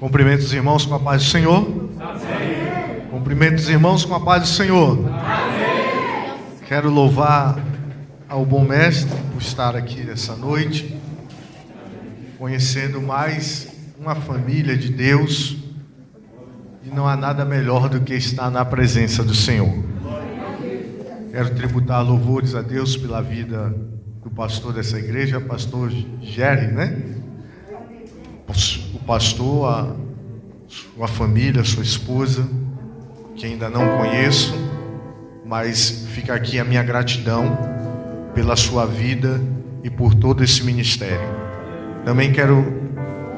Cumprimento os irmãos com a paz do Senhor. Amém. Cumprimento os irmãos com a paz do Senhor. Amém. Quero louvar ao bom mestre por estar aqui essa noite, conhecendo mais uma família de Deus, e não há nada melhor do que estar na presença do Senhor. Quero tributar louvores a Deus pela vida do pastor dessa igreja, pastor Jerry, né? O pastor, a sua família, a sua esposa, que ainda não conheço, mas fica aqui a minha gratidão pela sua vida e por todo esse ministério. Também quero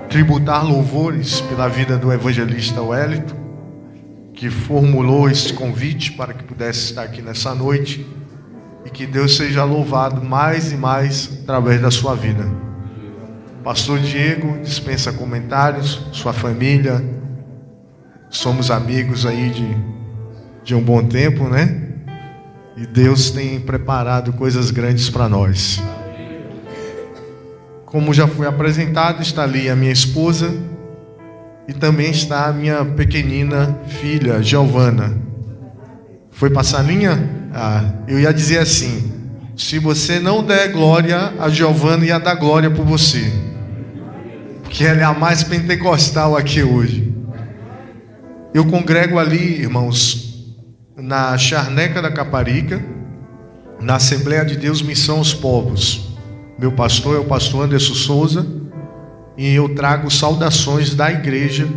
tributar louvores pela vida do evangelista Wellington, que formulou esse convite para que pudesse estar aqui nessa noite, e que Deus seja louvado mais e mais através da sua vida. Pastor Diego dispensa comentários, sua família, somos amigos aí de um bom tempo, né? E Deus tem preparado coisas grandes para nós. Como já foi apresentado, está ali a minha esposa e também está a minha pequenina filha, Giovana. Foi passar a linha? Eu ia dizer assim: se você não der glória, a Giovana ia dar glória por você, porque ela é a mais pentecostal aqui hoje. Eu congrego ali, irmãos, na Charneca da Caparica, na Assembleia de Deus Missão aos Povos. Meu pastor é o pastor Anderson Souza, e eu trago saudações da igreja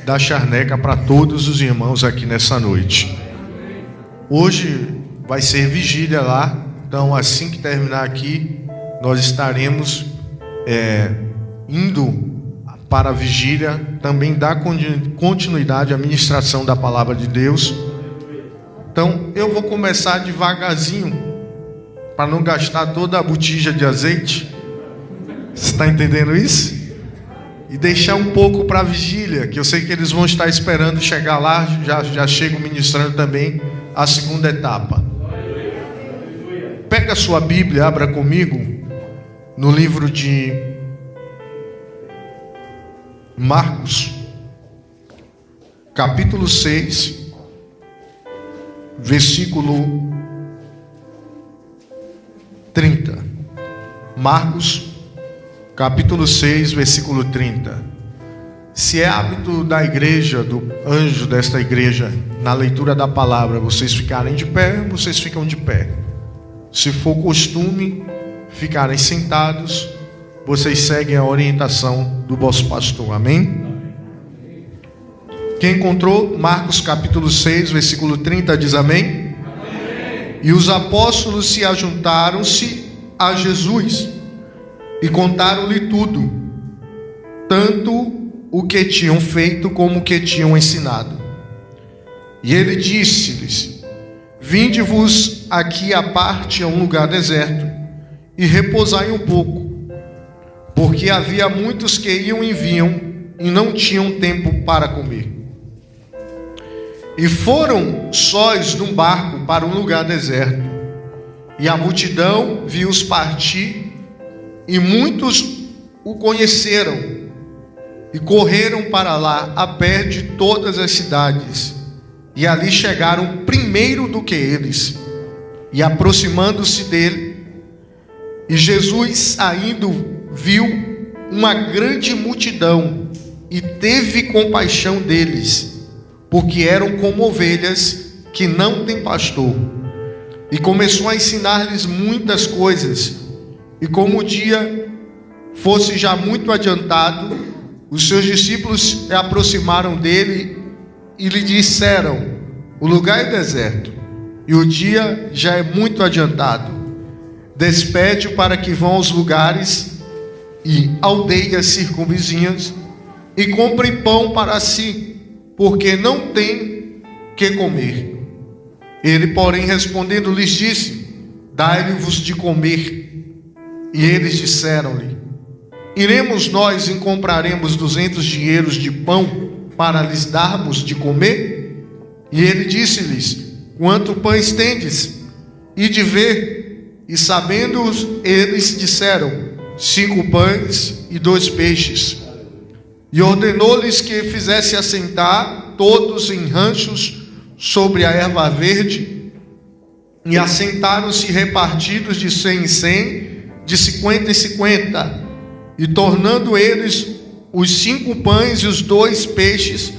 da Charneca para todos os irmãos aqui nessa noite. Hoje vai ser vigília lá, então assim que terminar aqui, nós estaremos indo para a vigília, também dar continuidade à ministração da palavra de Deus. Então eu vou começar devagarzinho, para não gastar toda a botija de azeite. Você está entendendo isso? E deixar um pouco para a vigília, que eu sei que eles vão estar esperando chegar lá. Já chego ministrando também a segunda etapa. Pega a sua Bíblia, abra comigo no livro de Marcos, capítulo 6, versículo 30. Marcos, capítulo 6, versículo 30. Se é hábito da igreja, do anjo desta igreja, na leitura da palavra, vocês ficarem de pé, vocês ficam de pé. Se for costume ficarem sentados, vocês seguem a orientação do vosso pastor. Amém? Quem encontrou? Marcos capítulo 6, versículo 30 diz amém? Amém. E os apóstolos se ajuntaram-se a Jesus e contaram-lhe tudo, tanto o que tinham feito como o que tinham ensinado. E ele disse-lhes: vinde-vos aqui à parte a um lugar deserto e repousai um pouco, porque havia muitos que iam e vinham e não tinham tempo para comer. E foram sós num barco para um lugar deserto, e a multidão viu-os partir, e muitos o conheceram e correram para lá a pé de todas as cidades, e ali chegaram primeiro do que eles. E aproximando-se dele, e Jesus saindo, viu uma grande multidão e teve compaixão deles, porque eram como ovelhas que não têm pastor, e começou a ensinar-lhes muitas coisas. E como o dia fosse já muito adiantado, os seus discípulos se aproximaram dele e lhe disseram: o lugar é deserto e o dia já é muito adiantado. Despede-o para que vão aos lugares e aldeias circunvizinhas e comprem pão para si, porque não tem que comer. Ele, porém, respondendo, lhes disse: dai-lhe-vos de comer. E eles disseram-lhe: iremos nós e compraremos 200 dinheiros de pão para lhes darmos de comer? E ele disse-lhes: quanto pães tendes? E de ver. E sabendo eles disseram: 5 pães e 2 peixes. E ordenou-lhes que fizesse assentar todos em ranchos sobre a erva verde, e assentaram-se repartidos de 100 em 100, de 50 em 50, e tornando eles os 5 pães e os 2 peixes,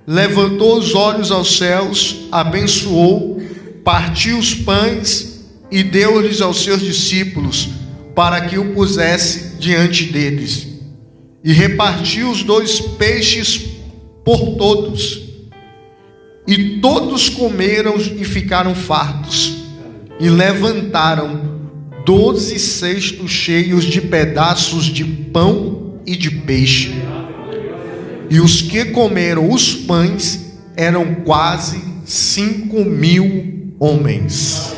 levantou os olhos aos céus, abençoou, partiu os pães e deu-lhes aos seus discípulos, para que o pusesse diante deles. E repartiu os 2 peixes por todos. E todos comeram e ficaram fartos. E levantaram 12 cestos cheios de pedaços de pão e de peixe. E os que comeram os pães eram quase 5.000 homens.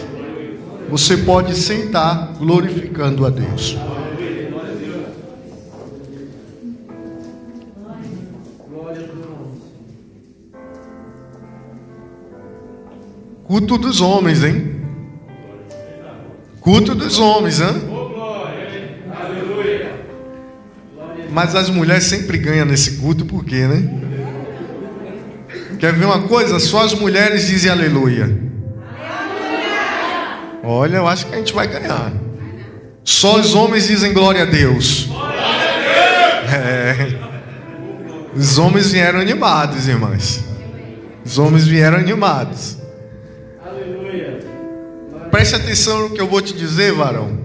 Você pode sentar glorificando a Deus. Culto dos homens, hein? Culto dos homens, hein? Mas as mulheres sempre ganham nesse culto, por quê, né? Quer ver uma coisa? Só as mulheres dizem aleluia. Olha, eu acho que a gente vai ganhar. Só os homens dizem glória a Deus. Os homens vieram animados, irmãs. Os homens vieram animados. Preste atenção no que eu vou te dizer, varão.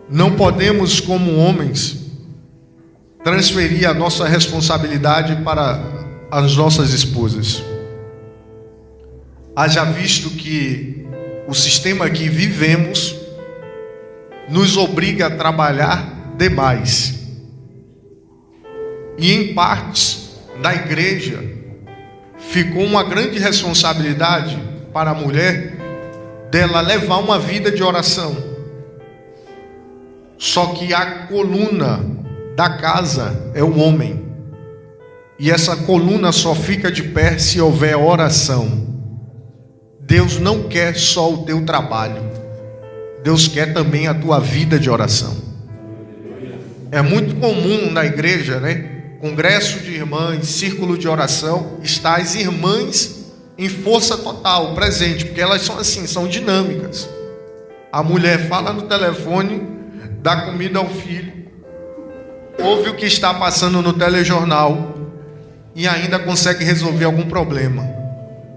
Não podemos, como homens, transferir a nossa responsabilidade para as nossas esposas. Haja visto que o sistema que vivemos nos obriga a trabalhar demais. E em partes da igreja ficou uma grande responsabilidade para a mulher dela levar uma vida de oração. Só que a coluna da casa é o homem. E essa coluna só fica de pé se houver oração. Deus não quer só o teu trabalho. Deus quer também a tua vida de oração. É muito comum na igreja, né? Congresso de irmãs, círculo de oração, está as irmãs em força total, presente, porque elas são assim, são dinâmicas. A mulher fala no telefone, dá comida ao filho, ouve o que está passando no telejornal e ainda consegue resolver algum problema.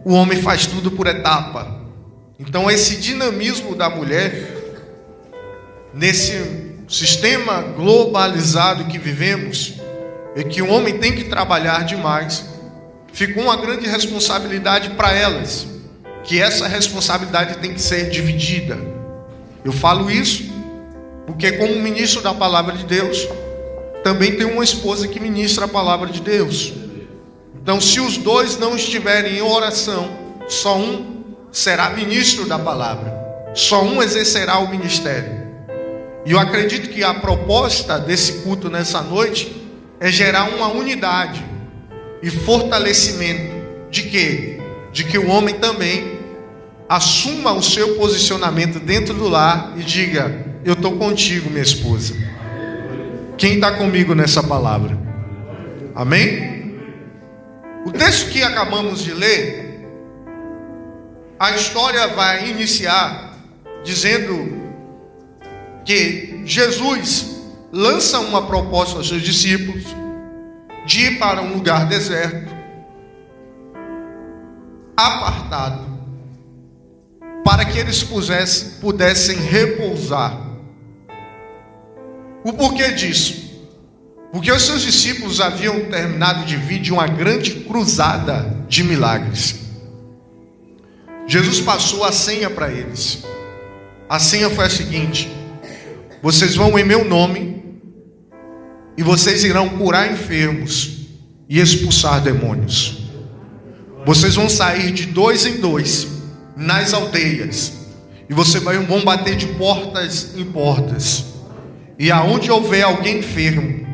O homem faz tudo por etapa. Então esse dinamismo da mulher, nesse sistema globalizado que vivemos, é que o homem tem que trabalhar demais. Ficou uma grande responsabilidade para elas, que essa responsabilidade tem que ser dividida. Eu falo isso porque, como ministro da palavra de Deus, também tem uma esposa que ministra a palavra de Deus. Então, se os dois não estiverem em oração, só um será ministro da palavra, só um exercerá o ministério. E eu acredito que a proposta desse culto nessa noite é gerar uma unidade e fortalecimento de quê? De que o homem também assuma o seu posicionamento dentro do lar e diga: eu estou contigo, minha esposa. Quem está comigo nessa palavra? Amém? O texto que acabamos de ler, a história vai iniciar dizendo que Jesus lança uma proposta aos seus discípulos de ir para um lugar deserto, apartado, para que eles pudessem repousar. O porquê disso? Porque os seus discípulos haviam terminado de vir de uma grande cruzada de milagres. Jesus passou a senha para eles. A senha foi a seguinte: vocês vão em meu nome e vocês irão curar enfermos e expulsar demônios. Vocês vão sair de 2 em 2 nas aldeias e vocês vão bater de portas em portas. E aonde houver alguém enfermo,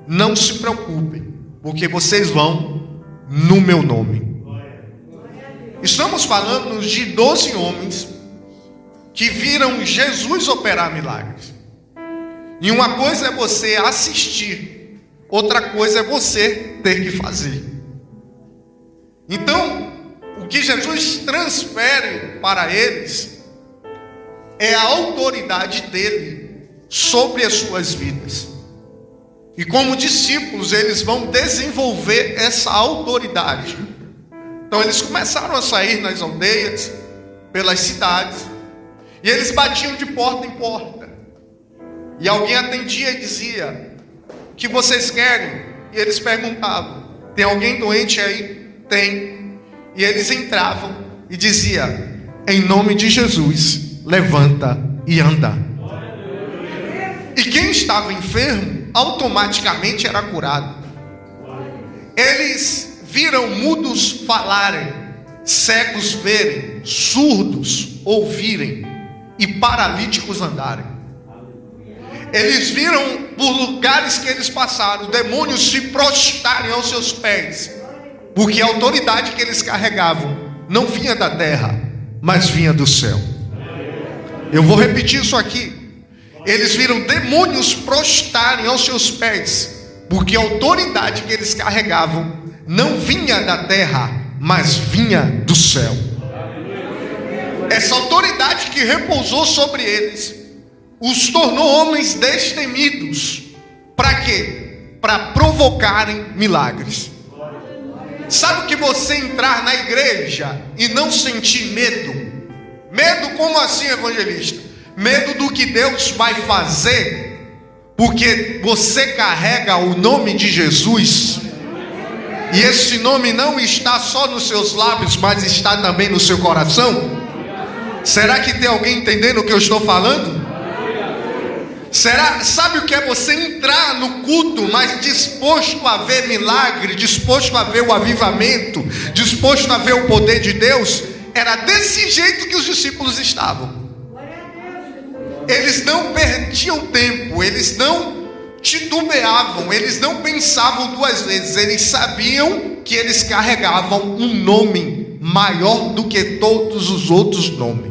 não se preocupem, porque vocês vão no meu nome. Estamos falando de 12 homens que viram Jesus operar milagres. E uma coisa é você assistir, outra coisa é você ter que fazer. Então, o que Jesus transfere para eles é a autoridade dele sobre as suas vidas. E como discípulos, eles vão desenvolver essa autoridade. Então eles começaram a sair nas aldeias, pelas cidades, e eles batiam de porta em porta. E alguém atendia e dizia: o que vocês querem? E eles perguntavam: tem alguém doente aí? Tem. E eles entravam e diziam: em nome de Jesus, levanta e anda. E quem estava enfermo, automaticamente era curado. Eles viram mudos falarem, cegos verem, surdos ouvirem e paralíticos andarem. Eles viram por lugares que eles passaram, demônios se prostrarem aos seus pés, porque a autoridade que eles carregavam não vinha da terra, mas vinha do céu. Eu vou repetir isso aqui. Eles viram demônios prostrarem aos seus pés, porque a autoridade que eles carregavam não vinha da terra, mas vinha do céu. Essa autoridade que repousou sobre eles os tornou homens destemidos. Para quê? Para provocarem milagres. Sabe que você entrar na igreja e não sentir medo? Medo como assim, evangelista? Medo do que Deus vai fazer, porque você carrega o nome de Jesus, e esse nome não está só nos seus lábios, mas está também no seu coração. Será que tem alguém entendendo o que eu estou falando? Sabe o que é você entrar no culto, mas disposto a ver milagre, disposto a ver o avivamento, disposto a ver o poder de Deus? Era desse jeito que os discípulos estavam. Eles não perdiam tempo, eles não titubeavam, eles não pensavam duas vezes. Eles sabiam que eles carregavam um nome maior do que todos os outros nomes.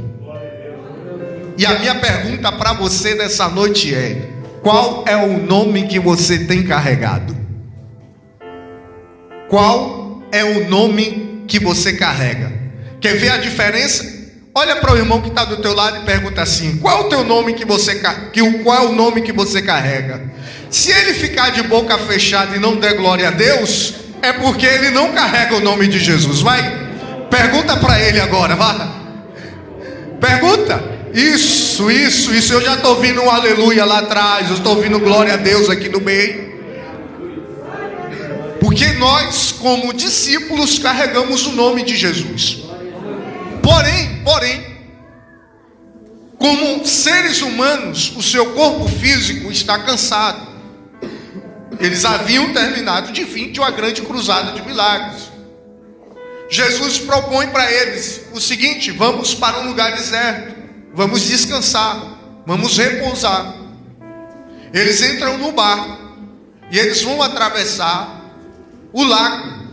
E a minha pergunta para você nessa noite é: qual é o nome que você tem carregado? Qual é o nome que você carrega? Quer ver a diferença? Olha para o irmão que está do teu lado e pergunta assim: qual é o teu nome que você qual é o nome que você carrega? Se ele ficar de boca fechada e não der glória a Deus, é porque ele não carrega o nome de Jesus. Vai, pergunta para ele agora, vai. Pergunta. Isso. Eu já estou ouvindo um aleluia lá atrás. Eu estou ouvindo glória a Deus aqui no meio. Porque nós, como discípulos, carregamos o nome de Jesus. Porém, como seres humanos, o seu corpo físico está cansado. Eles haviam terminado de vir de uma grande cruzada de milagres. Jesus propõe para eles o seguinte: vamos para um lugar deserto, vamos descansar, vamos repousar. Eles entram no barco e eles vão atravessar o lago,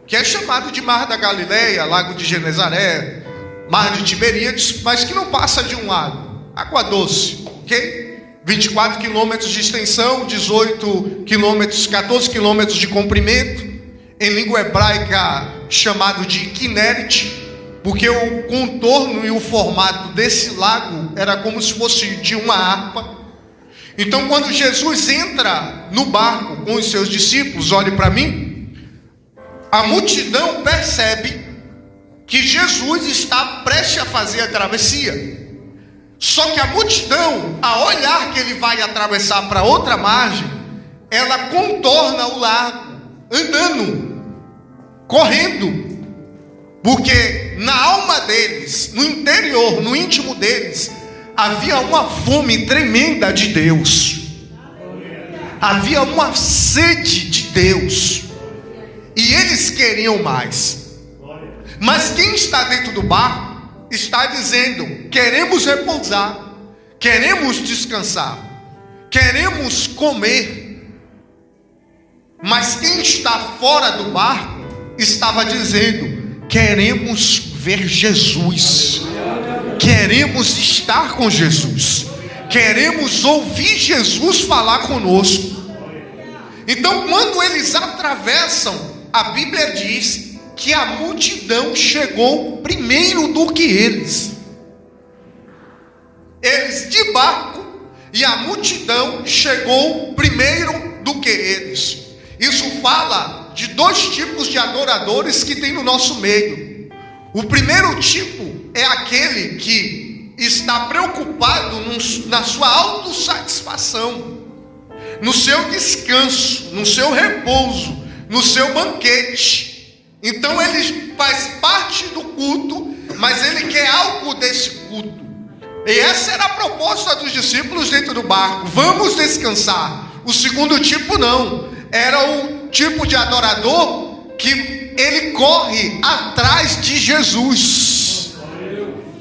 que é chamado de Mar da Galileia, Lago de Genezaré, Mar de Tiberíades, mas que não passa de um lago, água doce, ok? 24 quilômetros de extensão, 18 quilômetros, 14 quilômetros de comprimento, em língua hebraica chamado de Kinneret, porque o contorno e o formato desse lago era como se fosse de uma harpa. Então, quando Jesus entra no barco com os seus discípulos, olhe para mim, a multidão percebe que Jesus está prestes a fazer a travessia. Só que a multidão, a olhar que ele vai atravessar para outra margem, ela contorna o lago, andando, correndo, porque na alma deles, no interior, no íntimo deles, havia uma fome tremenda de Deus, havia uma sede de Deus, e eles queriam mais. Mas quem está dentro do barco está dizendo: queremos repousar, queremos descansar, queremos comer. Mas quem está fora do barco estava dizendo: queremos ver Jesus, queremos estar com Jesus, queremos ouvir Jesus falar conosco. Então, quando eles atravessam, a Bíblia diz que a multidão chegou primeiro do que eles. Eles de barco e a multidão chegou primeiro do que eles. Isso fala de dois tipos de adoradores que tem no nosso meio. O primeiro tipo é aquele que está preocupado na sua autossatisfação, no seu descanso, no seu repouso, no seu banquete. Então ele faz parte do culto, mas ele quer algo desse culto. E essa era a proposta dos discípulos dentro do barco: vamos descansar. O segundo tipo não, era o tipo de adorador que ele corre atrás de Jesus.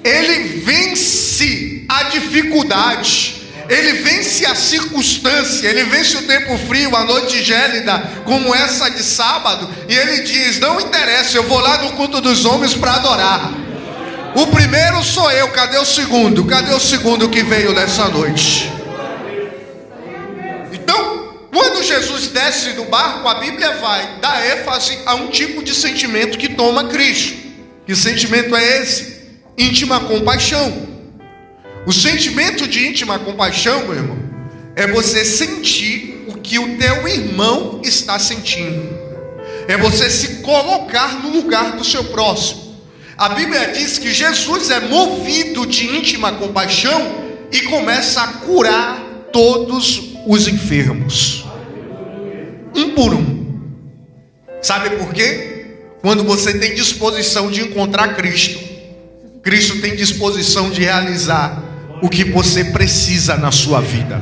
Ele vence a dificuldade, ele vence a circunstância, ele vence o tempo frio, a noite gélida, como essa de sábado, e ele diz: não interessa, eu vou lá no culto dos homens para adorar. O primeiro sou eu, cadê o segundo? Cadê o segundo que veio nessa noite? Então, quando Jesus desce do barco, a Bíblia vai dar ênfase a um tipo de sentimento que toma Cristo. Que sentimento é esse? Íntima compaixão. O sentimento de íntima compaixão, meu irmão, é você sentir o que o teu irmão está sentindo. É você se colocar no lugar do seu próximo. A Bíblia diz que Jesus é movido de íntima compaixão e começa a curar todos os enfermos, um por um. Sabe por quê? Quando você tem disposição de encontrar Cristo, Cristo tem disposição de realizar o que você precisa na sua vida.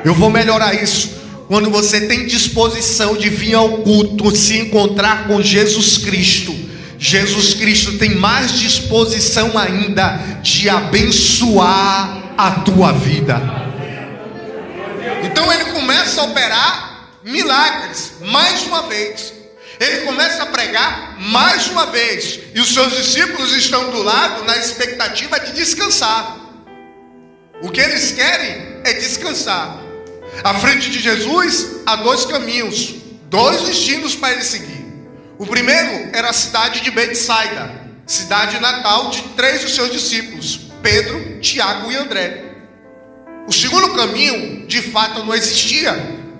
Eu vou melhorar isso. Quando você tem disposição de vir ao culto, se encontrar com Jesus Cristo, Jesus Cristo tem mais disposição ainda de abençoar a tua vida. Então ele começa a operar milagres mais uma vez. Ele começa a pregar mais uma vez. E os seus discípulos estão do lado na expectativa de descansar. O que eles querem é descansar. À frente de Jesus há dois caminhos, dois destinos para ele seguir. O primeiro era a cidade de Betsaida, cidade natal de 3 dos seus discípulos, Pedro, Tiago e André. O segundo caminho, de fato, não existia,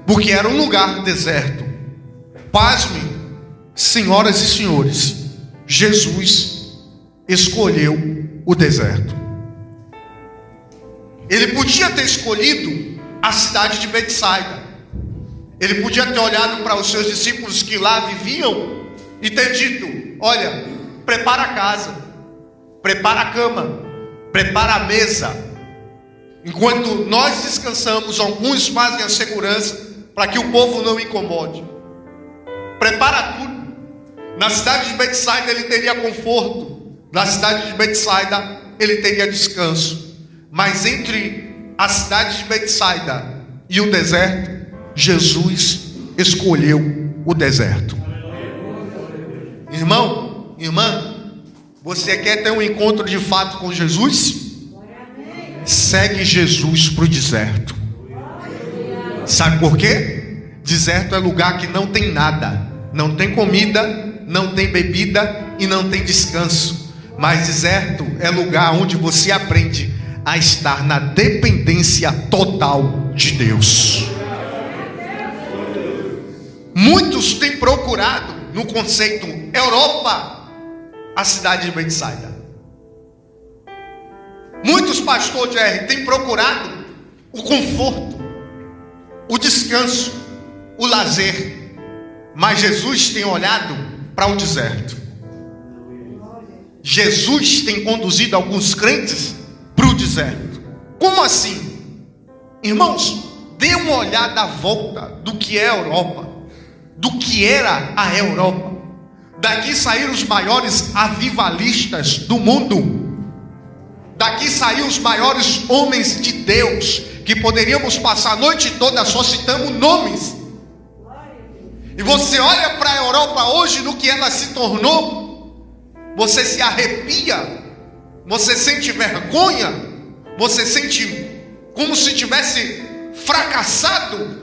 porque era um lugar deserto. Pasme, senhoras e senhores, Jesus escolheu o deserto. Ele podia ter escolhido a cidade de Betsaida. Ele podia ter olhado para os seus discípulos que lá viviam e ter dito: olha, prepara a casa, prepara a cama, prepara a mesa. Enquanto nós descansamos, alguns fazem a segurança para que o povo não incomode. Prepara tudo. Na cidade de Betsaida ele teria conforto, na cidade de Betsaida ele teria descanso. Mas entre a cidade de Betsaida e o deserto, Jesus escolheu o deserto. Irmão, irmã, você quer ter um encontro de fato com Jesus? Segue Jesus para o deserto. Sabe por quê? Deserto é lugar que não tem nada. Não tem comida, não tem bebida e não tem descanso. Mas deserto é lugar onde você aprende a estar na dependência total de Deus. Muitos têm procurado no conceito Europa a cidade de Betsaida. Muitos pastores têm procurado o conforto, o descanso, o lazer. Mas Jesus tem olhado para o deserto. Jesus tem conduzido alguns crentes para o deserto. Como assim? Irmãos, dê uma olhada à volta do que é a Europa, do que era a Europa. Daqui saíram os maiores avivalistas do mundo. Daqui saíram os maiores homens de Deus, que poderíamos passar a noite toda só citando nomes. E você olha para a Europa hoje, no que ela se tornou, você se arrepia, você sente vergonha, você sente como se tivesse fracassado.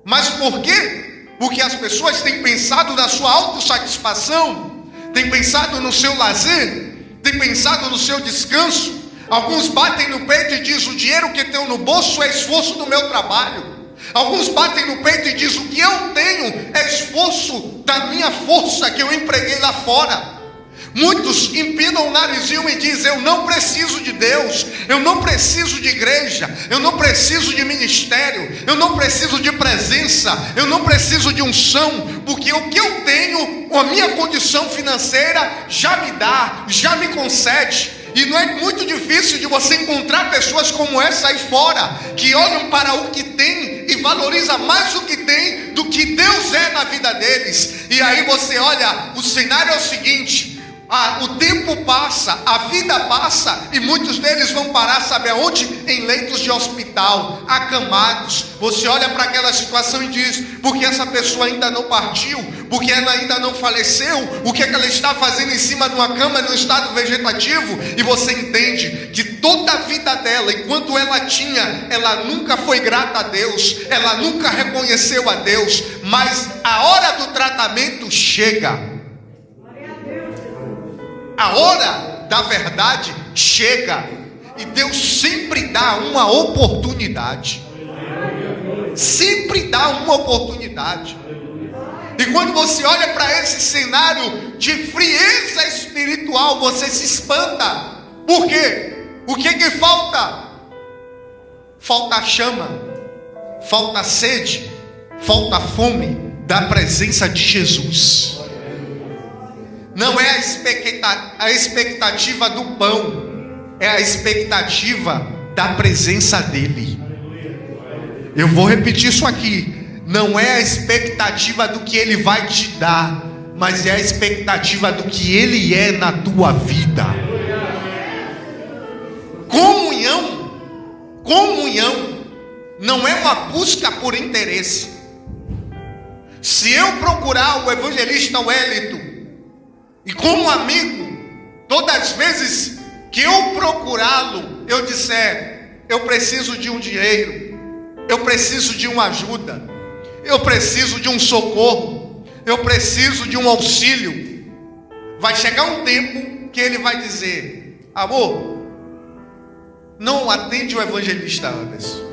Mas por quê? Porque as pessoas têm pensado na sua autossatisfação, têm pensado no seu lazer, têm pensado no seu descanso. Alguns batem no peito e dizem: o dinheiro que tenho no bolso é esforço do meu trabalho. Alguns batem no peito e dizem: o que eu tenho é esforço da minha força que eu empreguei lá fora. Muitos empinam o narizinho e dizem: eu não preciso de Deus, eu não preciso de igreja, eu não preciso de ministério, eu não preciso de presença, eu não preciso de unção, porque o que eu tenho, a minha condição financeira já me dá, já me concede. E não é muito difícil de você encontrar pessoas como essa aí fora, que olham para o que tem e valoriza mais o que tem do que Deus é na vida deles. E aí você olha, o cenário é o seguinte: o tempo passa, a vida passa, e muitos deles vão parar, sabe aonde? Em leitos de hospital, acamados. Você olha para aquela situação e diz: porque essa pessoa ainda não partiu, porque ela ainda não faleceu, o que é que ela está fazendo em cima de uma cama no estado vegetativo? E você entende que toda a vida dela, enquanto ela tinha, ela nunca foi grata a Deus, ela nunca reconheceu a Deus, mas a hora do tratamento chega. A hora da verdade chega, e Deus sempre dá uma oportunidade. Sempre dá uma oportunidade. E quando você olha para esse cenário de frieza espiritual, você se espanta. Por quê? O que que falta? Falta chama, falta sede, falta fome da presença de Jesus. Não é a expectativa do pão, é a expectativa da presença dele. Eu vou repetir isso aqui. Não é a expectativa do que ele vai te dar, mas é a expectativa do que ele é na tua vida. Comunhão não é uma busca por interesse. Se eu procurar o evangelista Wellington e como amigo, todas as vezes que eu procurá-lo, eu disser: eu preciso de um dinheiro, eu preciso de uma ajuda, eu preciso de um socorro, eu preciso de um auxílio, vai chegar um tempo que ele vai dizer: amor, não atende o evangelista Anderson.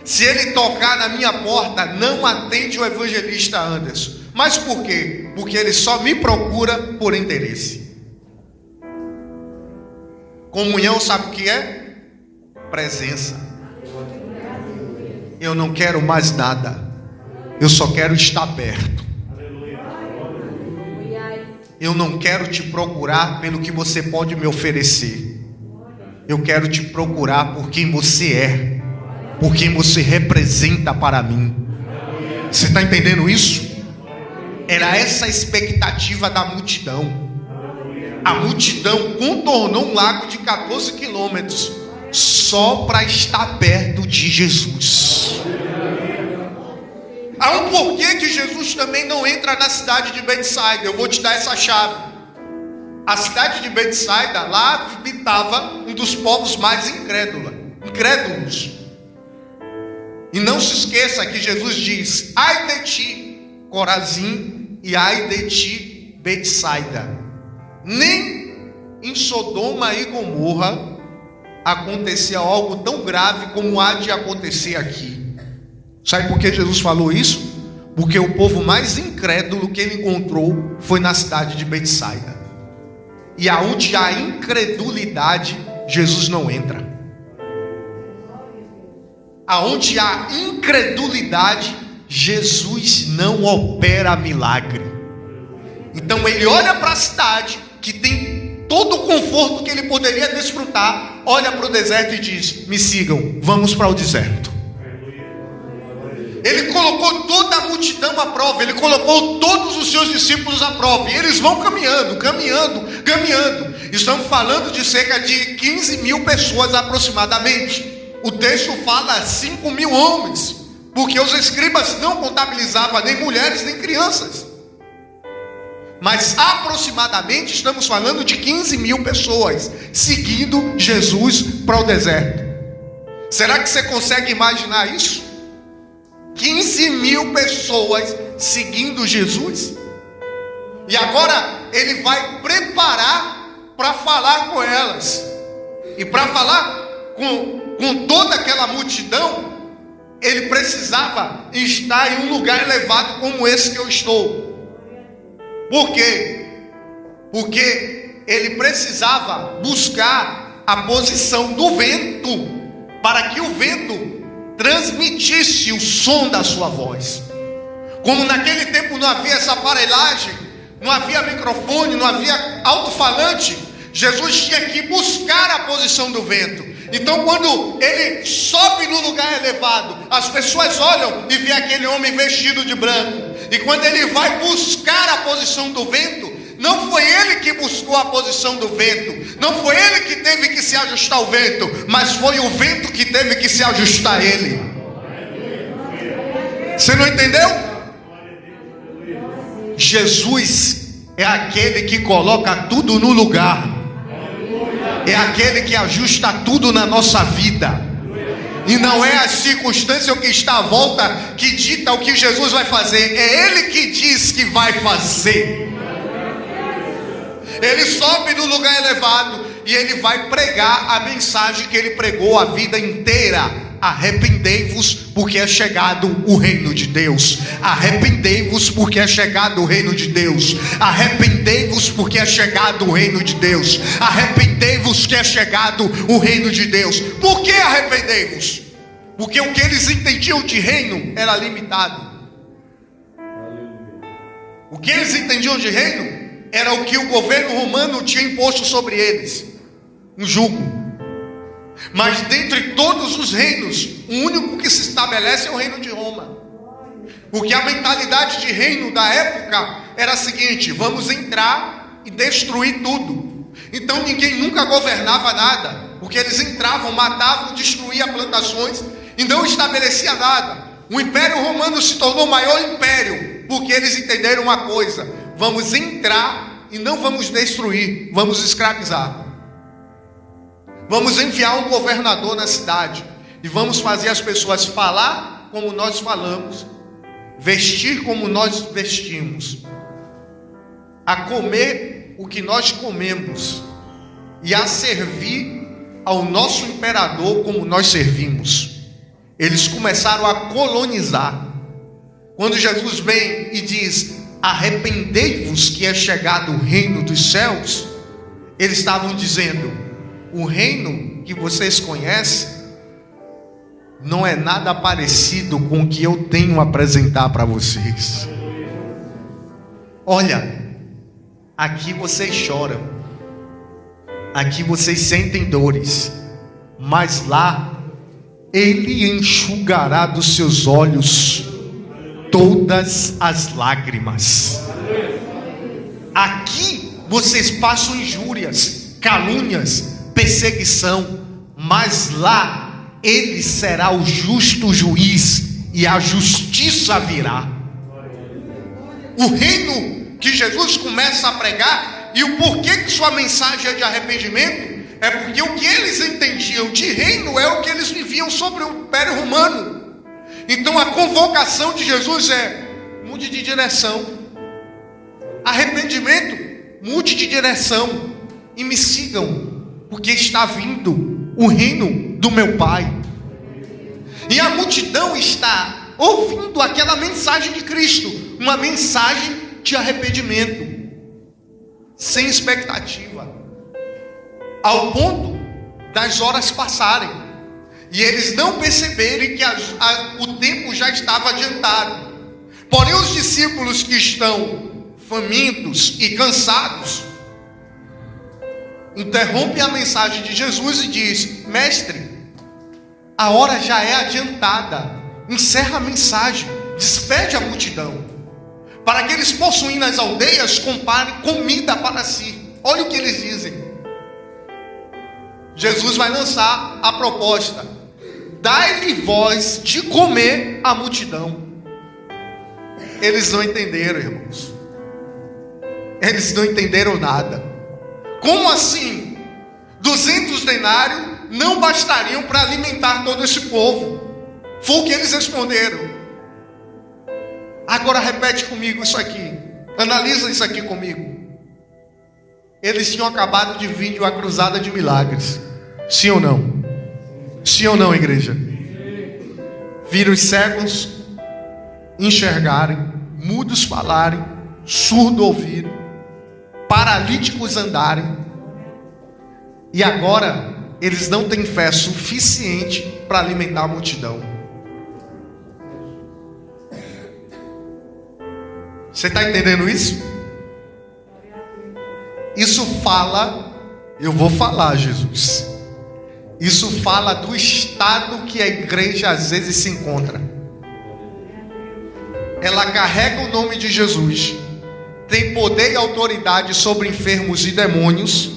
Se ele tocar na minha porta, não atende o evangelista Anderson. Mas por quê? Porque ele só me procura por interesse. Comunhão, sabe o que é? Presença. Eu não quero mais nada, eu só quero estar perto. Eu não quero te procurar pelo que você pode me oferecer. Eu quero te procurar por quem você é, por quem você representa para mim. Você está entendendo isso? Era essa a expectativa da multidão. A multidão contornou um lago de 14 quilômetros só para estar perto de Jesus. Há um porquê que Jesus também não entra na cidade de Betsaida. Eu vou te dar essa chave. A cidade de Betsaida, lá habitava um dos povos mais incrédulos. E não se esqueça que Jesus diz: ai de ti, Corazim, e ai de ti, Betsaida. Nem em Sodoma e Gomorra acontecia algo tão grave como há de acontecer aqui. Sabe por que Jesus falou isso? Porque o povo mais incrédulo que ele encontrou foi na cidade de Betsaida. E aonde há incredulidade, Jesus não entra. Aonde há incredulidade, Jesus não opera milagre. Então ele olha para a cidade, que tem todo o conforto que ele poderia desfrutar, olha para o deserto e diz: me sigam, vamos para o deserto. Ele colocou toda a multidão à prova, ele colocou todos os seus discípulos à prova, e eles vão caminhando. Estamos falando de cerca de 15 mil pessoas aproximadamente. O texto fala 5 mil homens, porque os escribas não contabilizavam nem mulheres nem crianças. Mas aproximadamente estamos falando de 15 mil pessoas seguindo Jesus para o deserto. Será que você consegue imaginar isso? 15 mil pessoas seguindo Jesus. E agora ele vai preparar para falar com elas. E para falar com toda aquela multidão, ele precisava estar em um lugar elevado como esse que eu estou. Por quê? Porque ele precisava buscar a posição do vento, para que o vento transmitisse o som da sua voz. Como naquele tempo não havia essa aparelhagem, não havia microfone, não havia alto-falante, Jesus tinha que buscar a posição do vento. Então quando ele sobe no lugar elevado, as pessoas olham e vê aquele homem vestido de branco. E quando ele vai buscar a posição do vento, não foi ele que buscou a posição do vento, não foi ele que teve que se ajustar ao vento, mas foi o vento que teve que se ajustar a ele. Você não entendeu? Jesus é aquele que coloca tudo no lugar, é aquele que ajusta tudo na nossa vida. E não é a circunstância que está à volta que dita o que Jesus vai fazer, é Ele que diz que vai fazer. Ele sobe no lugar elevado e ele vai pregar a mensagem que ele pregou a vida inteira: arrependei-vos, porque é chegado o reino de Deus. Arrependei-vos, porque é chegado o reino de Deus. Arrependei-vos, porque é chegado o reino de Deus. Arrependei-vos, que é chegado o reino de Deus. Por que arrependei-vos? Porque o que eles entendiam de reino era limitado. O que eles entendiam de reino era o que o governo romano tinha imposto sobre eles, um jugo. Mas dentre todos os reinos, o único que se estabelece é o reino de Roma. Porque a mentalidade de reino da época era a seguinte: vamos entrar e destruir tudo. Então ninguém nunca governava nada, porque eles entravam, matavam, destruíam plantações e não estabelecia nada. O Império Romano se tornou o maior império, porque eles entenderam uma coisa: vamos entrar e não vamos destruir, vamos escravizar. Vamos enviar um governador na cidade e vamos fazer as pessoas falar como nós falamos, vestir como nós vestimos, a comer o que nós comemos e a servir ao nosso imperador como nós servimos. Eles começaram a colonizar. Quando Jesus vem e diz: arrependei-vos, que é chegado o reino dos céus, eles estavam dizendo: o reino que vocês conhecem não é nada parecido com o que eu tenho a apresentar para vocês. Olha, aqui vocês choram, aqui vocês sentem dores, mas lá Ele enxugará dos seus olhos todas as lágrimas. Aqui vocês passam injúrias, calúnias, perseguição, mas lá Ele será o justo juiz e a justiça virá. O reino que Jesus começa a pregar, e o porquê que sua mensagem é de arrependimento, é porque o que eles entendiam de reino é o que eles viviam sobre o Império Romano. Então a convocação de Jesus é: mude de direção. Arrependimento, mude de direção e me sigam, porque está vindo o reino do meu Pai. E a multidão está ouvindo aquela mensagem de Cristo, uma mensagem de arrependimento, sem expectativa, ao ponto das horas passarem e eles não perceberem que o tempo já estava adiantado. Porém, os discípulos que estão famintos e cansados interrompem a mensagem de Jesus e diz: mestre, a hora já é adiantada, encerra a mensagem, despede a multidão, para que eles possam ir nas aldeias comprar comida para si. Olha o que eles dizem. Jesus vai lançar a proposta: dai-lhe voz de comer a multidão. Eles não entenderam, irmãos. Eles não entenderam nada. Como assim? 200 denários não bastariam para alimentar todo esse povo. Foi o que eles responderam. Agora repete comigo isso aqui. Analisa isso aqui comigo. Eles tinham acabado de vir de uma cruzada de milagres. Sim ou não? Sim ou não, igreja? Viram os cegos enxergarem, mudos falarem, surdos ouvirem, paralíticos andarem. E agora eles não têm fé suficiente para alimentar a multidão. Você está entendendo isso? Isso fala, eu vou falar, Jesus. Isso fala do estado que a igreja às vezes se encontra. Ela carrega o nome de Jesus, tem poder e autoridade sobre enfermos e demônios,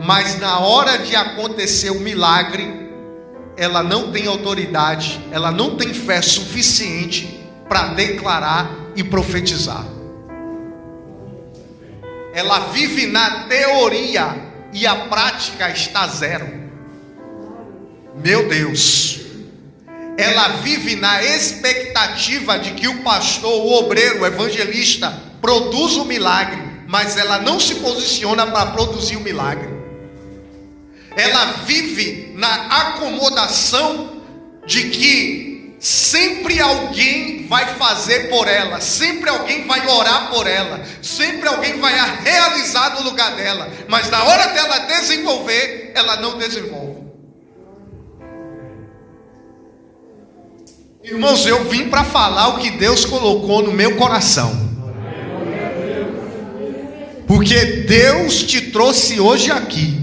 mas na hora de acontecer o milagre, ela não tem autoridade, ela não tem fé suficiente para declarar e profetizar. Ela vive na teoria e a prática está zero. Meu Deus. Ela vive na expectativa de que o pastor, o obreiro, o evangelista produza o milagre, mas ela não se posiciona para produzir o milagre. Ela vive na acomodação de que sempre alguém vai fazer por ela, sempre alguém vai orar por ela, sempre alguém vai realizar no lugar dela, mas na hora dela desenvolver, ela não desenvolve. Irmãos, eu vim para falar o que Deus colocou no meu coração, porque Deus te trouxe hoje aqui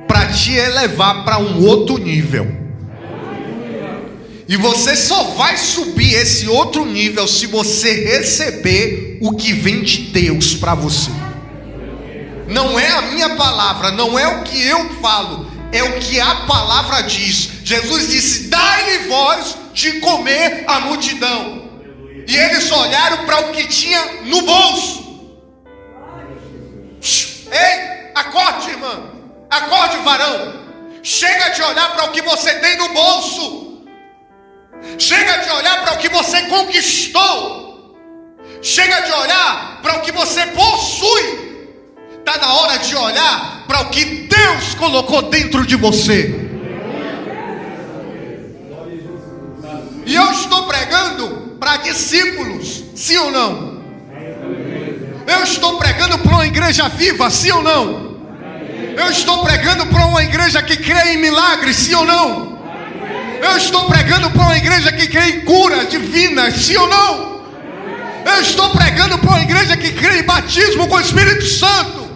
para te elevar para um outro nível. E você só vai subir esse outro nível se você receber o que vem de Deus para você. Não é a minha palavra, não é o que eu falo, é o que a palavra diz. Jesus disse: dai-lhe voz de comer a multidão. E eles olharam para o que tinha no bolso. Ei, acorde, irmã, acorde, varão. Chega de olhar para o que você tem no bolso. Chega de olhar para o que você conquistou. Chega de olhar para o que você possui. Está na hora de olhar para o que Deus colocou dentro de você. E eu estou pregando para discípulos, sim ou não? Eu estou pregando para uma igreja viva, sim ou não? Eu estou pregando para uma igreja que crê em milagres, sim ou não? Eu estou pregando para uma igreja que crê em cura divina, sim ou não? Eu estou pregando para uma igreja que crê em batismo com o Espírito Santo.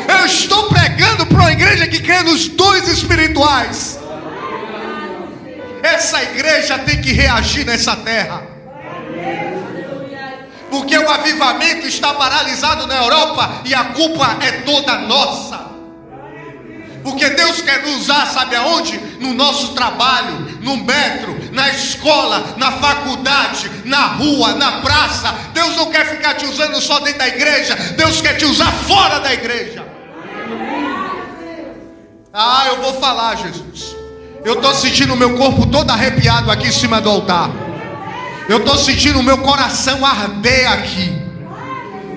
Eu estou pregando para uma igreja que crê nos dons espirituais. Essa igreja tem que reagir nessa terra, porque o avivamento está paralisado na Europa e a culpa é toda nossa. Porque Deus quer nos usar, sabe aonde? No nosso trabalho, no metro, na escola, na faculdade, na rua, na praça. Deus não quer ficar te usando só dentro da igreja, Deus quer te usar fora da igreja. Ah, eu vou falar, Jesus. Eu estou sentindo o meu corpo todo arrepiado aqui em cima do altar. Eu estou sentindo o meu coração arder aqui.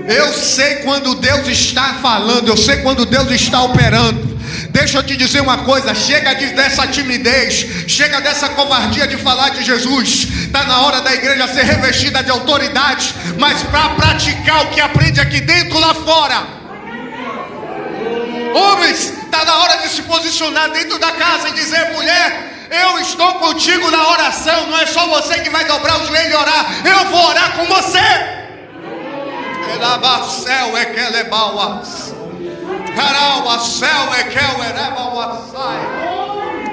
Eu sei quando Deus está falando, eu sei quando Deus está operando. Deixa eu te dizer uma coisa, chega dessa timidez, chega dessa covardia de falar de Jesus. Está na hora da igreja ser revestida de autoridade, mas para praticar o que aprende aqui dentro, lá fora. Homens, está na hora de se posicionar dentro da casa e dizer: mulher, eu estou contigo na oração. Não é só você que vai dobrar o joelho e orar, eu vou orar com você. Elabacel é que elebauas. Caramba, céu é que eu era uma saia.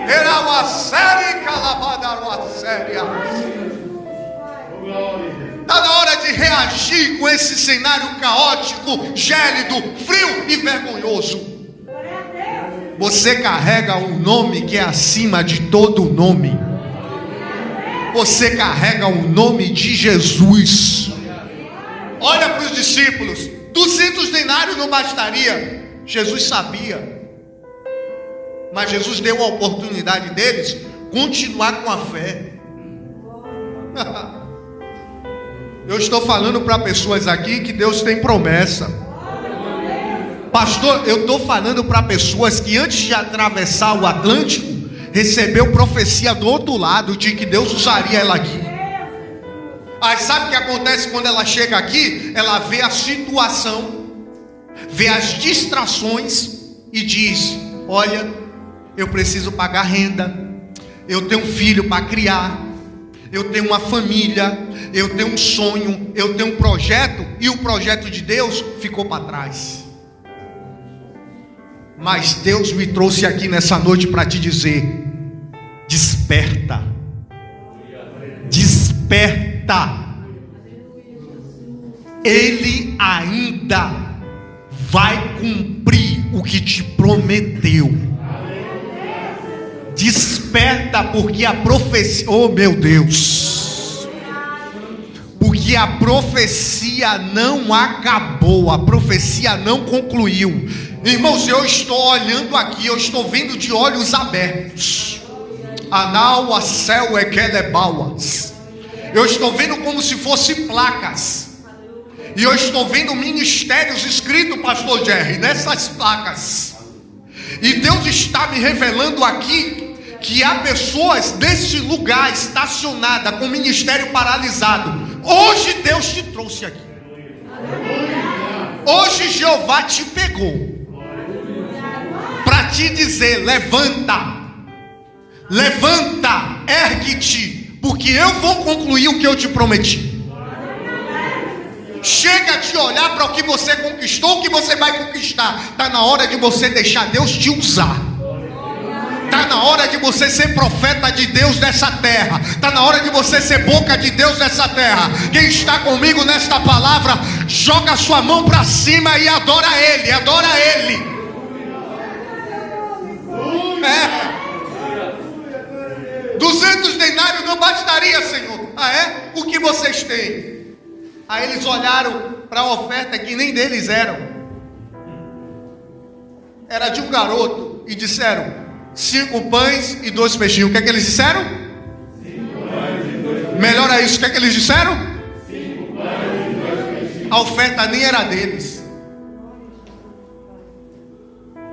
Era uma série calabada, uma séria. Está na hora de reagir com esse cenário caótico, gélido, frio e vergonhoso. Você carrega um nome que é acima de todo nome. Você carrega o nome de Jesus. Olha para os discípulos: 200 denários não bastaria. Jesus sabia, mas Jesus deu a oportunidade deles continuar com a fé. Eu estou falando para pessoas aqui que Deus tem promessa. Pastor, eu estou falando para pessoas que antes de atravessar o Atlântico, recebeu profecia do outro lado de que Deus usaria ela aqui. Aí sabe o que acontece quando ela chega aqui? Ela vê a situação, vê as distrações e diz: olha, eu preciso pagar renda, eu tenho um filho para criar, eu tenho uma família, eu tenho um sonho, eu tenho um projeto, e o projeto de Deus ficou para trás. Mas Deus me trouxe aqui nessa noite para te dizer: desperta, desperta. Ele ainda vai cumprir o que te prometeu. Desperta, porque a profecia, oh meu Deus, porque a profecia não acabou, a profecia não concluiu. Irmãos, eu estou olhando aqui, eu estou vendo de olhos abertos. Anal a céu é quelebauas. Eu estou vendo como se fossem placas. E eu estou vendo ministérios escritos, pastor Jerry, nessas placas. E Deus está me revelando aqui que há pessoas desse lugar estacionada com o ministério paralisado. Hoje Deus te trouxe aqui. Hoje Jeová te pegou para te dizer: levanta, levanta, ergue-te, porque eu vou concluir o que eu te prometi. Chega de olhar para o que você conquistou, o que você vai conquistar. Está na hora de você deixar Deus te usar. Está na hora de você ser profeta de Deus dessa terra. Está na hora de você ser boca de Deus dessa terra. Quem está comigo nesta palavra, joga sua mão para cima e adora Ele, adora Ele. 200 denários não bastaria, Senhor. Ah, é? O que vocês têm? Aí eles olharam para a oferta que nem deles eram. Era de um garoto. E disseram: 5 pães e 2 peixinhos. O que é que eles disseram? 5 pães e 2 peixinhos. Melhor é isso. O que é que eles disseram? 5 pães e 2 peixinhos. A oferta nem era deles.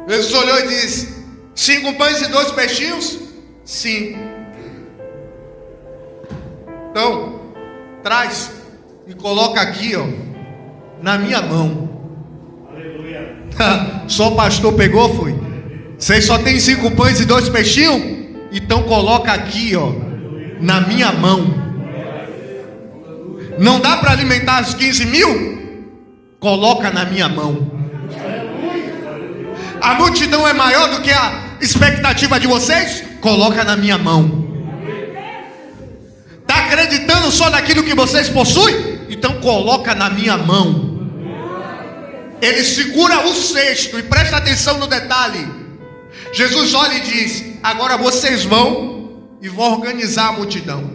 Jesus olhou e disse: 5 pães e 2 peixinhos? Sim. Então, traz e coloca aqui, ó, na minha mão. Aleluia. Só o pastor pegou, foi? Vocês só tem 5 pães e 2 peixinhos? Então coloca aqui, ó, na minha mão. Não dá para alimentar os 15 mil? Coloca na minha mão. A multidão é maior do que a expectativa de vocês? Coloca na minha mão. Está acreditando só naquilo que vocês possuem? Então coloca na minha mão. Ele segura o cesto. E presta atenção no detalhe. Jesus olha e diz: agora vocês vão e vão organizar a multidão.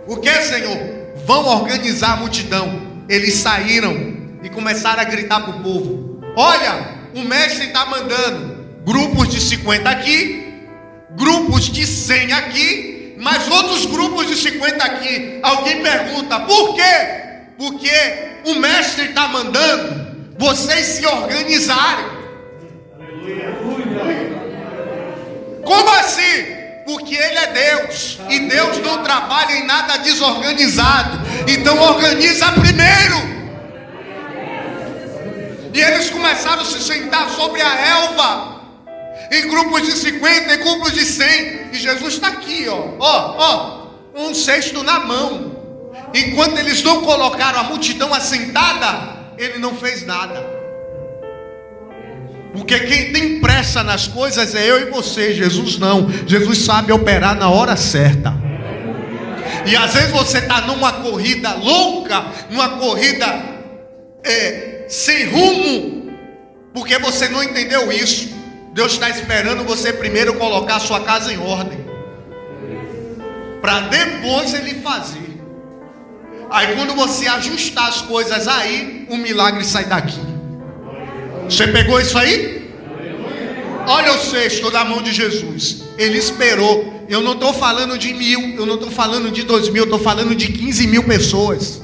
O que, Senhor? Vão organizar a multidão. Eles saíram e começaram a gritar para o povo: olha, o mestre está mandando grupos de 50 aqui, grupos de 100 aqui, mas outros grupos de 50 aqui. Alguém pergunta: por quê? Porque o mestre está mandando vocês se organizarem. Como assim? Porque Ele é Deus, e Deus não trabalha em nada desorganizado. Então organiza primeiro. E eles começaram a se sentar sobre a relva, em grupos de 50, em grupos de 100. E Jesus está aqui, ó, um cesto na mão. Enquanto eles não colocaram a multidão assentada, Ele não fez nada. Porque quem tem pressa nas coisas é eu e você. Jesus não. Jesus sabe operar na hora certa. E às vezes você está numa corrida louca, numa corrida sem rumo, porque você não entendeu isso. Deus está esperando você primeiro colocar a sua casa em ordem, para depois Ele fazer. Aí quando você ajustar as coisas aí, o milagre sai daqui. Você pegou isso aí? Olha o cesto da mão de Jesus. Ele esperou. Eu não estou falando de 1000, eu não estou falando de 2000, eu estou falando de 15 mil pessoas.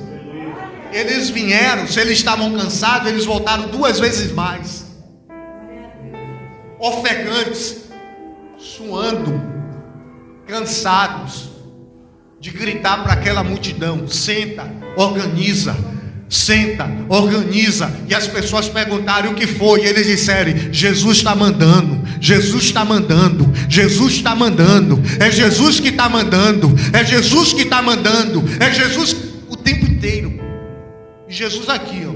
Eles vieram, se eles estavam cansados, eles voltaram 2 vezes mais. Ofegantes, suando, cansados de gritar para aquela multidão: senta, organiza. Senta, organiza. E as pessoas perguntaram o que foi, e eles disseram: Jesus está mandando, Jesus está mandando, Jesus está mandando, é Jesus que está mandando, é Jesus que está mandando, é Jesus o tempo inteiro. E Jesus aqui, ó.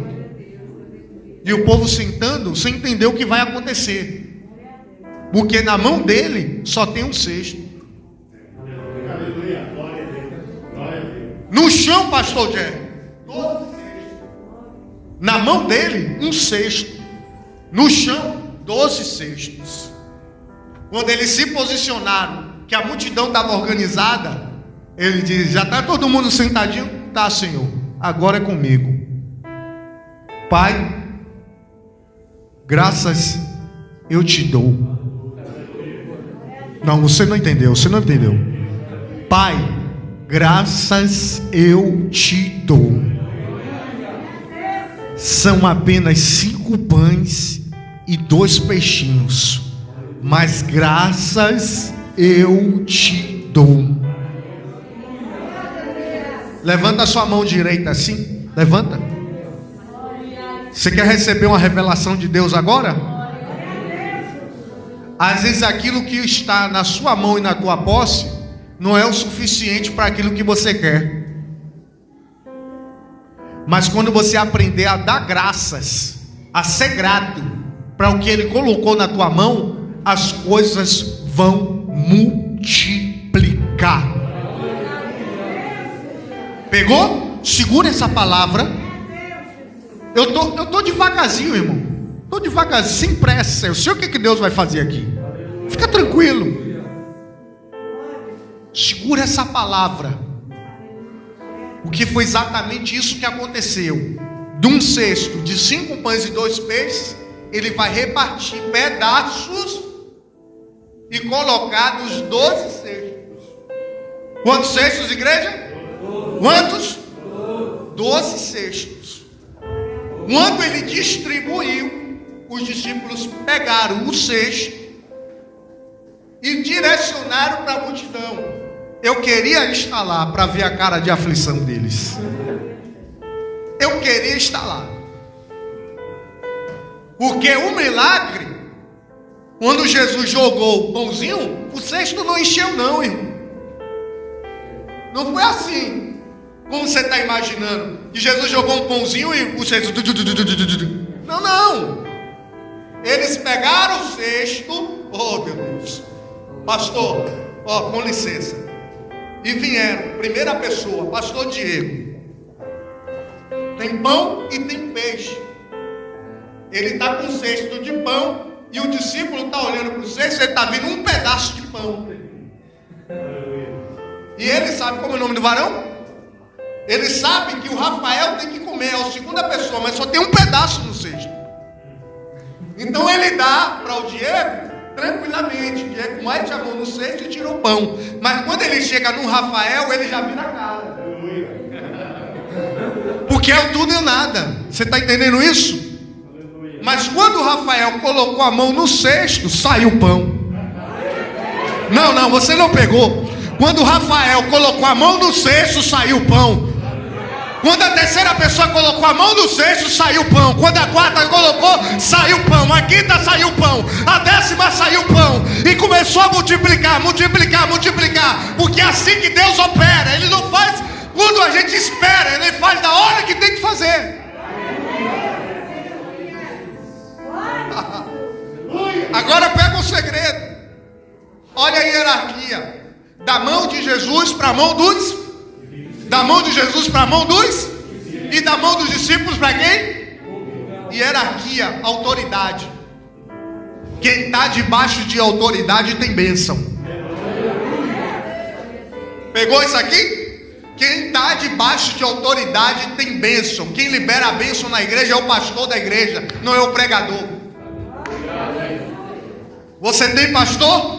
E o povo sentando, sem entender o que vai acontecer, porque na mão dele só tem um cesto. No chão, pastor Jerry, 12 cestos. Na mão dele, um cesto. No chão, 12 cestos. Quando eles se posicionaram, que a multidão estava organizada, ele diz: já está todo mundo sentadinho? Tá, Senhor, agora é comigo. Pai, graças eu te dou. Não, você não entendeu, você não entendeu. Pai, graças eu te dou. São apenas 5 pães e 2 peixinhos, mas graças eu te dou. Levanta a sua mão direita assim, levanta. Você quer receber uma revelação de Deus agora? Às vezes aquilo que está na sua mão e na tua posse não é o suficiente para aquilo que você quer. Mas quando você aprender a dar graças, a ser grato para o que Ele colocou na tua mão, as coisas vão multiplicar. Pegou? Segura essa palavra. Eu tô devagarzinho, irmão. Tô devagarzinho, sem pressa. Eu sei o que Deus vai fazer aqui. Fica tranquilo. Segura essa palavra. Porque foi exatamente isso que aconteceu. De um cesto de 5 pães e 2 peixes, ele vai repartir pedaços e colocar nos 12 cestos. Quantos cestos, igreja? Quantos? 12 cestos. Quando ele distribuiu, os discípulos pegaram o cesto e direcionaram para a multidão. Eu queria estar lá para ver a cara de aflição deles. Eu queria estar lá. Porque o milagre, quando Jesus jogou o pãozinho, o cesto não encheu não, irmão. Não foi assim, como você está imaginando, que Jesus jogou um pãozinho e o cesto... Não, não. Eles pegaram o cesto, oh meu Deus, pastor, ó, com licença, e vieram, primeira pessoa, pastor Diego. Tem pão e tem peixe. Ele está com um cesto de pão e o discípulo está olhando para o cesto, ele está vendo um pedaço de pão. E ele sabe como é o nome do varão? Ele sabe que o Rafael tem que comer, é a segunda pessoa, mas só tem um pedaço no cesto. Então ele dá para o Diego tranquilamente. O Diego mete a mão no cesto e tira o pão. Mas quando ele chega no Rafael, ele já vira a cara. Porque é o tudo e nada. Você está entendendo isso? Mas quando o Rafael colocou a mão no cesto, saiu o pão. Não, você não pegou. Quando o Rafael colocou a mão no cesto, saiu o pão. Quando a terceira pessoa colocou a mão no cesto, saiu o pão. Quando a quarta colocou, saiu o pão. A quinta saiu o pão. A 10ª saiu o pão. E começou a multiplicar. Porque é assim que Deus opera. Ele não faz quando a gente espera, Ele faz na hora que tem que fazer. Agora pega o segredo. Olha a hierarquia. Da mão de Jesus para a mão dos... Da mão de Jesus para a mão dos... E da mão dos discípulos para quem? Hierarquia, autoridade. Quem está debaixo de autoridade tem bênção. Pegou isso aqui? Quem está debaixo de autoridade tem bênção. Quem libera a bênção na igreja é o pastor da igreja, não é o pregador. Você tem pastor?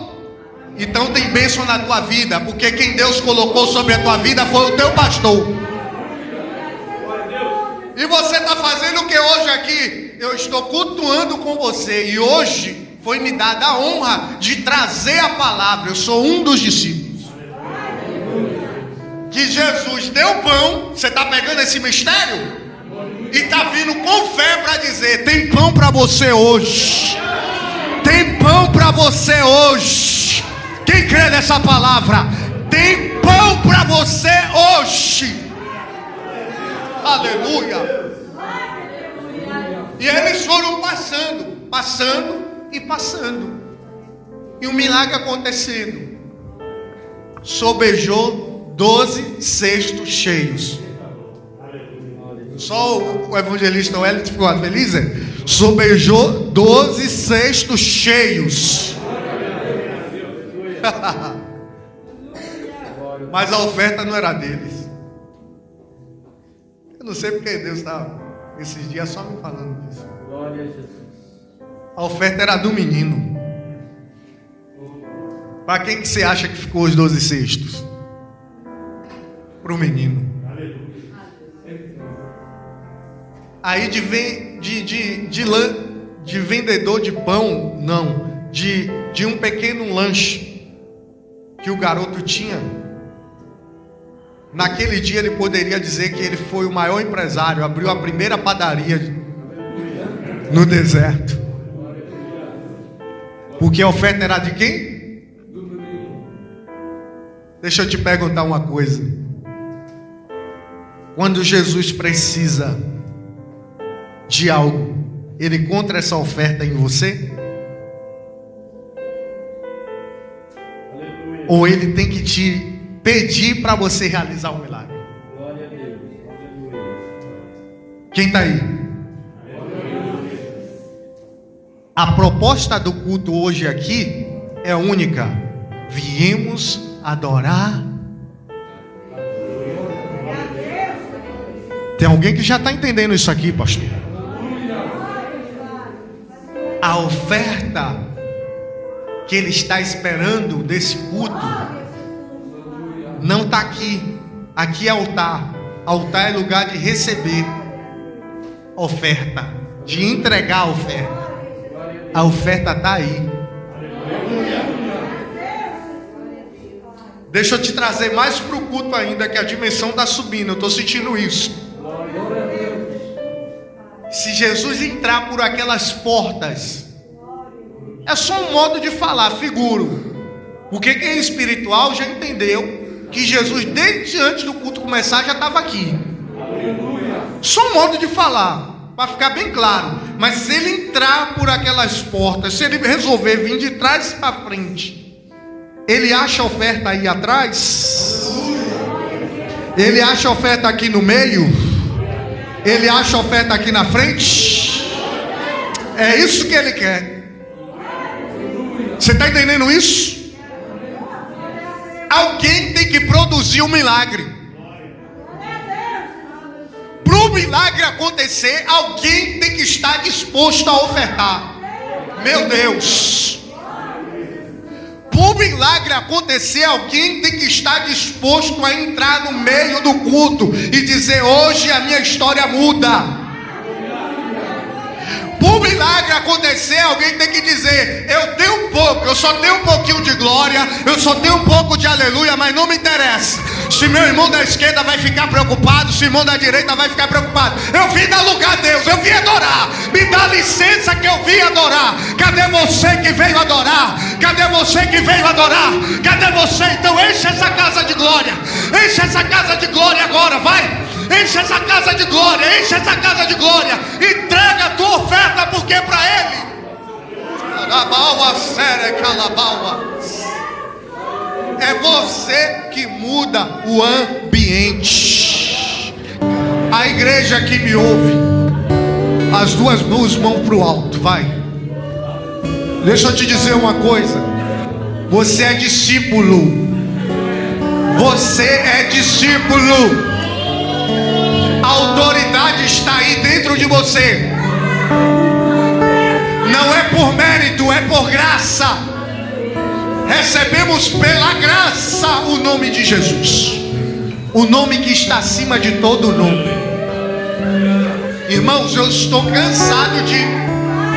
Então tem bênção na tua vida, porque quem Deus colocou sobre a tua vida foi o teu pastor. E você está fazendo o que hoje aqui? Eu estou cultuando com você. E hoje foi me dada a honra de trazer a palavra. Eu sou um dos discípulos. Que Jesus deu pão. Você está pegando esse mistério? E está vindo com fé para dizer: tem pão para você hoje. Tem pão para você hoje. Quem crê nessa palavra? Tem pão para você hoje. Aleluia. E eles foram passando e passando. E um milagre acontecendo. Sobejou 12 cestos cheios. Só o evangelista Wellington ficou feliz, é? Sobejou 12 cestos cheios. Mas a oferta não era deles. Eu não sei porque Deus está esses dias só me falando disso. Glória a Jesus. A oferta era do menino. Para quem que você acha que ficou os 12 cestos? Para o menino. Aí de vendedor de pão, não, de um pequeno lanche que o garoto tinha. Naquele dia ele poderia dizer que ele foi o maior empresário, abriu a primeira padaria no deserto. Porque a oferta era de quem? Deixa eu te perguntar uma coisa. Quando Jesus precisa de algo, ele encontra essa oferta em você? Aleluia. Ou ele tem que te pedir para você realizar um milagre? Glória a Deus. Aleluia. Quem está aí? A proposta do culto hoje aqui é única. Viemos adorar. Tem alguém que já está entendendo isso aqui, pastor? A oferta que ele está esperando desse culto não está aqui. Aqui é altar. Altar é lugar de receber oferta, de entregar a oferta. A oferta está aí. Deixa eu te trazer mais para o culto ainda, que a dimensão está subindo. Eu estou sentindo isso. Se Jesus entrar por aquelas portas, é só um modo de falar, figuro. Porque quem é espiritual já entendeu que Jesus, desde antes do culto começar, já estava aqui. Só um modo de falar, para ficar bem claro. Mas se ele entrar por aquelas portas, se ele resolver vir de trás para frente, ele acha a oferta aí atrás? Ele acha a oferta aqui no meio? Ele acha a oferta aqui na frente? É isso que ele quer. Você está entendendo isso? Alguém tem que produzir um milagre. Para o milagre acontecer, alguém tem que estar disposto a ofertar. Meu Deus. Para o milagre acontecer, alguém tem que estar disposto a entrar no meio do culto e dizer: hoje a minha história muda. Para o milagre acontecer, alguém tem que dizer: eu tenho um pouco, eu só tenho um pouquinho de glória, eu só tenho um pouco de aleluia, mas não me interessa se meu irmão da esquerda vai ficar preocupado, se o irmão da direita vai ficar preocupado. Eu vim dar lugar a Deus, eu vim adorar. Me dá licença que eu vim adorar. Cadê você que veio adorar? Cadê você que veio adorar? Cadê você? Então enche essa casa de glória. Enche essa casa de glória agora, vai. Enche essa casa de glória, enche essa casa de glória. Entrega a tua oferta, porque é para Ele. É você que muda o ambiente. A igreja que me ouve, as duas mãos para o alto, vai. Deixa eu te dizer uma coisa. Você é discípulo. Você é discípulo. A autoridade está aí dentro de você. Não é por mérito, é por graça. Recebemos pela graça o nome de Jesus, o nome que está acima de todo nome. Irmãos, eu estou cansado de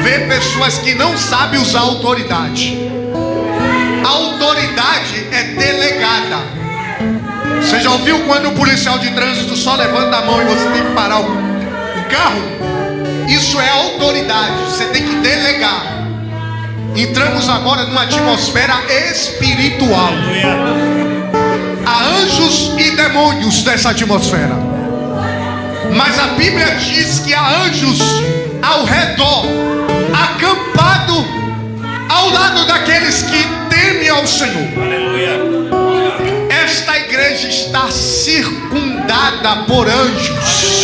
ver pessoas que não sabem usar autoridade. A autoridade é delegada. Você já ouviu quando o policial de trânsito só levanta a mão e você tem que parar o carro? Isso é autoridade, você tem que delegar. Entramos agora numa atmosfera espiritual. Há anjos e demônios nessa atmosfera. Mas a Bíblia diz que há anjos ao redor, acampado ao lado daqueles que temem ao Senhor. Esta igreja está circundada por anjos.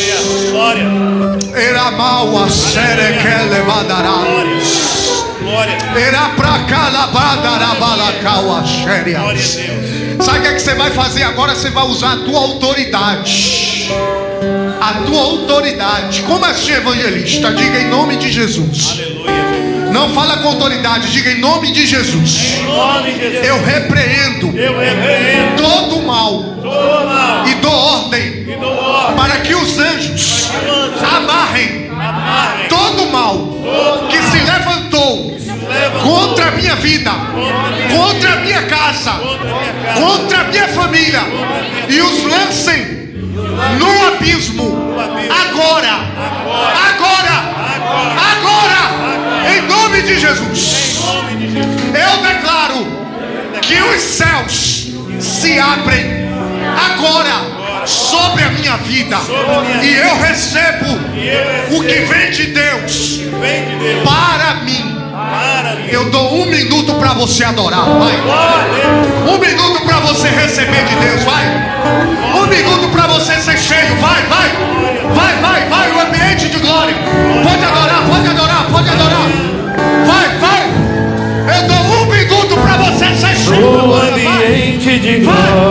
Era mal a série que levadará. Era pra cá labadará balacau a xéria. Sabe o que é que você vai fazer agora? Você vai usar a tua autoridade. A tua autoridade. Como assim, evangelista? Diga em nome de Jesus. Não fala com autoridade, diga em nome de Jesus. Eu repreendo todo mal e dou ordem para que os anjos amarrem todo mal que se levantou contra a minha vida, contra a minha casa, contra a minha família, e os lancem no abismo. Agora, em nome de Jesus, eu declaro que os céus se abrem agora sobre a minha vida, e eu recebo o que vem de Deus para mim. Eu dou 1 minuto para você adorar, vai. 1 minuto para você receber de Deus, vai. 1 minuto para você ser cheio, vai. O ambiente de glória. Pode adorar. Vai. Eu dou 1 minuto para você ser cheio. O ambiente de glória.